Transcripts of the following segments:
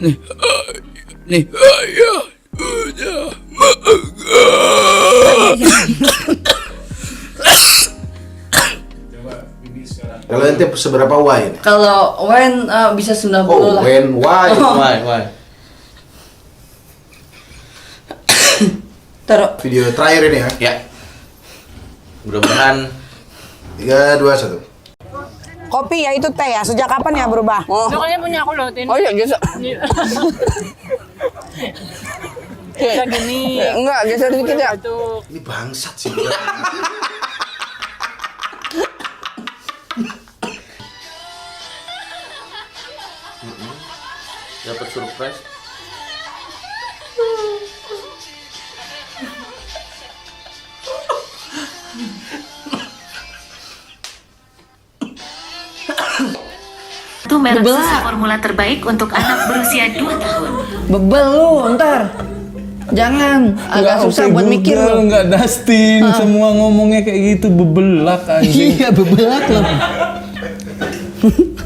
Nih, nih, ayah udah Kalau ente seberapa wine? Kalau wine bisa 90 lah. Wine. Why? Taruh. Video terakhir ini ya. Ya. Mudah-mudahan 3, 2, 1. Kopi ya itu teh ya. Sejak kapan ya berubah? Pokoknya punya aku loh, Tin. Oh iya, geser. Kayak gini. Enggak, geser dikit ya. Batuk. Ini bangsat sih. dapat surprise. Itu merek susu formula terbaik untuk anak berusia 2 tahun. Bebel lu, ntar. Jangan, agak susah buat mikir lu. Enggak Dustin, semua ngomongnya kayak gitu bebelak anjing. Iya, bebelak loh.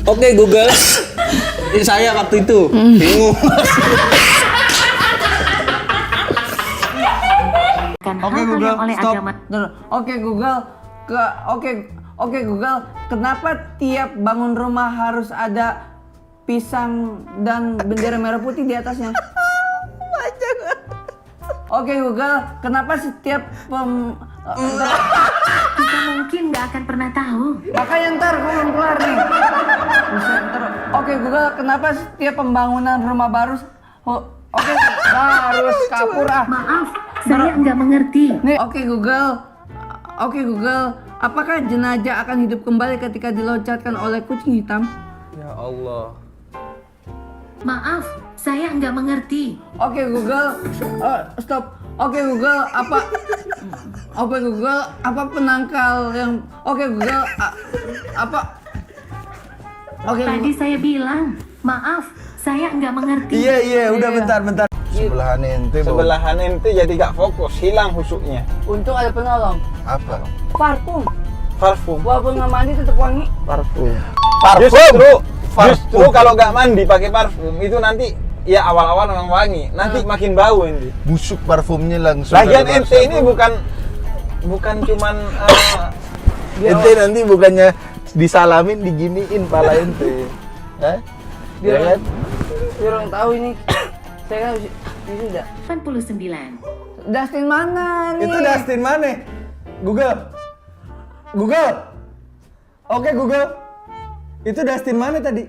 Oke Google, saya waktu itu bingung. Oke Google, stop. Oke Google, kenapa tiap bangun rumah harus ada pisang dan bendera merah putih di atasnya? Oke Google, kenapa setiap Kita mungkin nggak akan pernah tahu. makanya ntar gue belum kelar nih. Oke Google, kenapa setiap pembangunan rumah baru harus kapur ah? Maaf, saya nggak mengerti. Nih, Oke Google, apakah jenazah akan hidup kembali ketika diloncatkan oleh kucing hitam? Ya Allah. Maaf, saya nggak mengerti. Oke Google, stop. Oke Google, apa penangkal yang Tadi saya bilang, maaf, saya nggak mengerti. Iya, udah bentar. Sebelahan ente. Sebelahan ente jadi gak fokus, hilang husuknya. untung ada penolong. Apa? Parfum, Parfum. walaupun nggak mandi tetap wangi. Parfum. Parfum. Justru kalau gak mandi pakai parfum itu nanti ya awal-awal memang wangi, nanti makin bau ente. Busuk parfumnya langsung. Lagian ente ini bukan cuman ente nanti bukannya disalamin diginiin pala ente. Hah? Ya kan? Biar orang tahu ini. Saya kan ini sudah. 89. Dustin mana nih? Itu Dustin mana? Google. Oke Google. Itu Dustin mana tadi?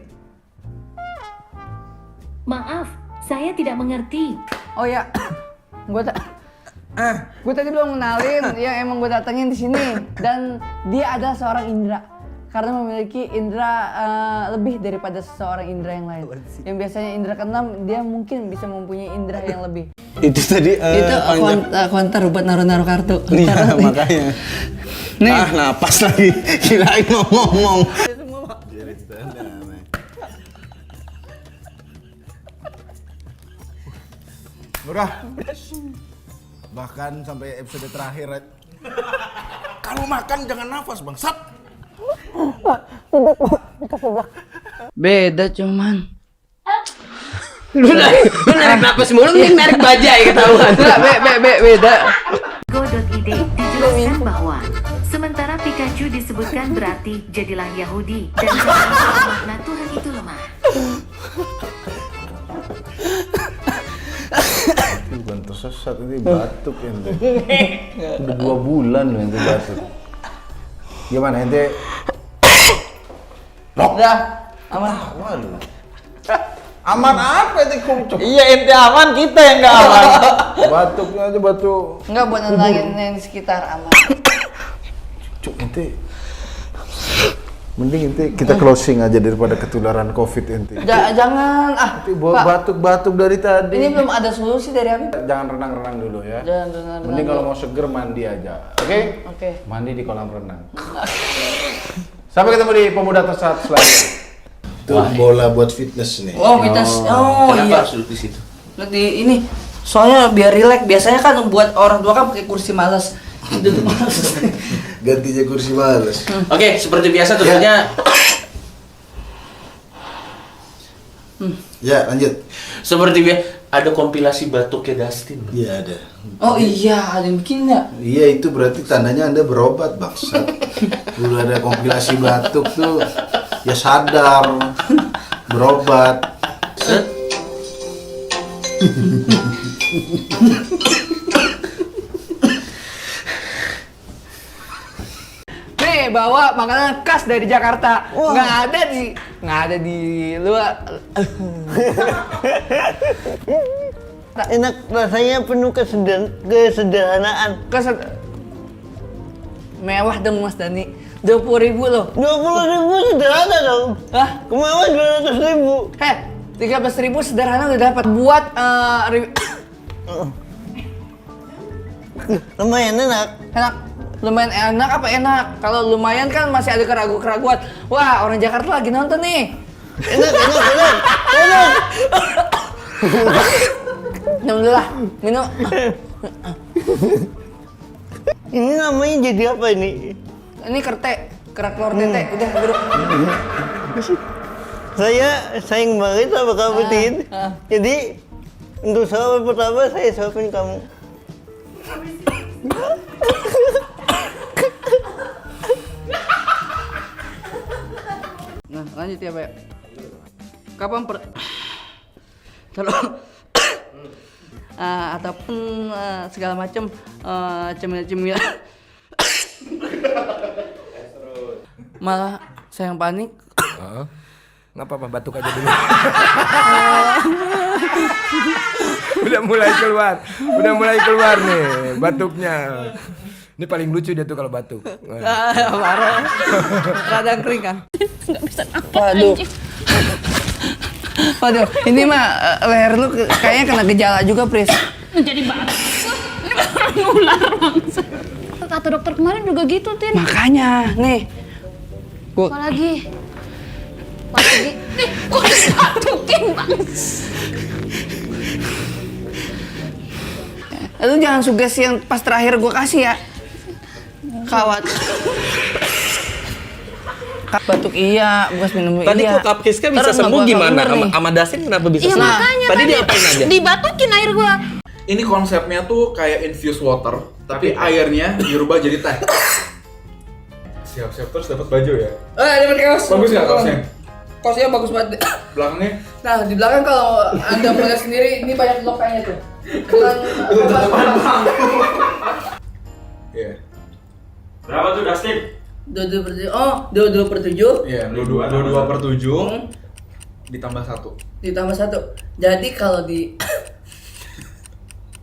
Maaf, saya tidak mengerti. Oh ya, gue tadi belum kenalin yang emang gue datengin di sini dan dia adalah seorang indra karena memiliki indra lebih daripada seseorang indra yang lain. Yang biasanya indra keenam dia mungkin bisa mempunyai indra yang lebih. Itu tadi Itu konter buat naruh kartu. Iya, makanya. Nih. Napas lagi. Kirain ngomong. Murah. Bahkan sampai episode terakhir. Kalau makan jangan nafas, bangsat. Beda cuman. Lu narik napas mulu, nih narik bajai ketahuan. Beda. Go.id dijelaskan bahwa sementara Pikachu disebutkan berarti jadilah Yahudi dan makna Tuhan itu lemah. Bukan tersesat, ini batuk ente. Udah 2 bulan loh ente batuk. Gimana ente? Udah, aman. Waduh. Aman apa ente kucuk? iya ente aman, kita yang gak aman. Batuknya aja batuk. Enggak buat nantangin yang di sekitar aman. Cuk ente. Mending ente kita closing aja daripada ketularan Covid ente. Jangan Ente batuk-batuk dari tadi. ini belum ada solusi dari Habib. Jangan renang-renang dulu ya. Jangan renang. Mending kalau mau seger mandi aja. Oke? Oke. Mandi di kolam renang. Sampai ketemu di Pemuda Tersat selanjutnya. Tuh bola buat fitness nih. Oh, kita Kenapa iya. harus duduk di situ? Lihat di ini. Soalnya biar rileks. Biasanya kan buat orang tua kan pakai kursi malas. Duduk malas. Gantinya kursi malas. Oke, seperti biasa tentunya Ya, lanjut. Seperti ada kompilasi batuknya Dustin. Iya ada. Oh iya, ada yang bikin nggak? Iya itu berarti tandanya Anda berobat bangsat. Udah ada kompilasi batuk tuh, ya sadar berobat. Set. Nih bawa makanan khas dari Jakarta. Nggak ada di luar. Enak, rasanya penuh kesederhanaan. Mewah dong Mas Dani. 20.000 loh. 20.000 sederhana dong. Hah? Kemauan 200.000. 13.000 sederhana udah dapat buat Lumayan enak. enak. Lumayan enak apa enak? Kalau lumayan kan masih ada keraguan-keraguan. Wah, orang Jakarta lagi nonton nih. Enak. Minum dulu lah, minum. Ini namanya jadi apa ini? Ini kerak telur tete. Udah duduk. Saya sayang banget sama kamu, Tin. Jadi untuk sarapan pertama saya suapin kamu. Nah, lanjut ya, Pak. Kapan ataupun segala macam cemilan-cemilan. Malah saya yang panik. Nggak apa-apa, batuk aja dulu. Udah mulai keluar nih batuknya. Ini paling lucu dia tuh kalau batuk. Parah. Radang kering kan? Nggak bisa napas. Waduh, ini mah leher lu kayaknya kena gejala juga, Pris. Jadi batuk. Ini bakal nular bangsa. Kata dokter kemarin juga gitu, Tin. Makanya, nih. Apalagi? Nih, kok disatukin, Bang? Lu jangan sugesti yang pas terakhir gua kasih ya. Kawat. Batuk iya, bekas minum iya. Tadi kok Kak Priska bisa Ntar sembuh gua gimana? denger nih. Sama Dasin kenapa bisa Iya sembuh? makanya Tadi diapain aja? Dibatukin air gua. Ini konsepnya tuh kayak infused water, tapi airnya dirubah jadi teh. Siap-siap terus dapat baju ya? Dapat kaos. Bagus nggak kaosnya? Kaosnya bagus banget. Belakangnya? Nah, di belakang kalau Anda melihat sendiri, ini banyak lokanya tuh. Bukan Iya. Berapa tuh Dustin? 22/7. Oh, 22/7 Iya, 22/7 ditambah 1. ditambah 1. Jadi kalau di